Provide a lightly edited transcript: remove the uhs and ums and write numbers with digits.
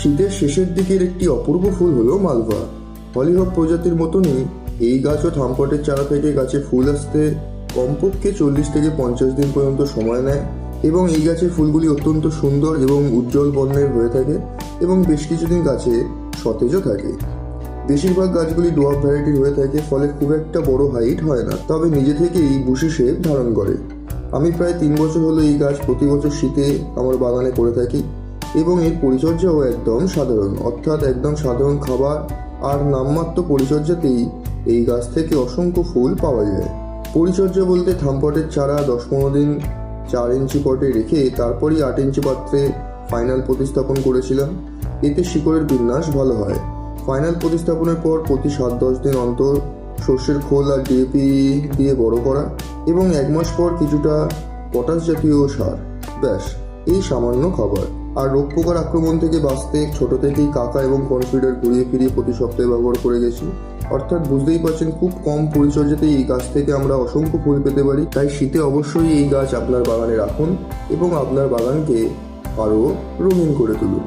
শীতের শেষের দিকের একটি অপূর্ব ফুল হলো মালভা। হলিহক প্রজাতির মতনই এই গাছও থামপটের চারা থেকে গাছে ফুল আসতে কমপক্ষে 40 থেকে 50 দিন পর্যন্ত সময় নেয় এবং এই গাছের ফুলগুলি অত্যন্ত সুন্দর এবং উজ্জ্বল বর্ণের হয়ে থাকে এবং বেশ কিছুদিন গাছে সতেজও থাকে। বেশিরভাগ গাছগুলি ডোয়ার্ফ ভ্যারাইটির হয়ে থাকে, ফলে খুব একটা বড় হাইট হয় না, তবে নিজে থেকেই বুশি শেপ ধারণ করে। আমি প্রায় 3 বছর হলো এই গাছ প্রতি বছর শীতে আমার বাগানে করে থাকি এবং এর পরিচর্যাও একদম সাধারণ, অর্থাৎ একদম সাধারণ খাবার আর নামমাত্র পরিচর্যাতেই এই গাছ থেকে অসংখ্য ফুল পাওয়া যায়। পরিচর্যা বলতে থামপটের চারা 10-15 দিন 4 ইঞ্চি পটে রেখে তারপরই 8 ইঞ্চি পাত্রে ফাইনাল প্রতিস্থাপন করেছিলাম। এতে শিকড়ের বিন্যাস ভালো হয়। ফাইনাল প্রতিস্থাপনের পর প্রতি 7-10 দিন অন্তর সর্ষের খোল আর ডিএপি দিয়ে বড় করা এবং 1 মাস পর কিছুটা পটাশ জাতীয় সার। ব্যাস, এই সামান্য খাবার। আর রোগ পোকার আক্রমণ থেকে বাঁচতে ছোট থেকেই কাকা এবং কনফিডার ঘুরিয়ে ফিরিয়ে প্রতি সপ্তাহে ব্যবহার করে গেছি। অর্থাৎ বুঝতেই পারছেন, খুব কম পরিচর্যাতেই এই গাছ থেকে আমরা অসংখ্য ফুল পেতে পারি। তাই শীতে অবশ্যই এই গাছ আপনার বাগানে রাখুন এবং আপনার বাগানকে আরও রঙিন করে তুলুন।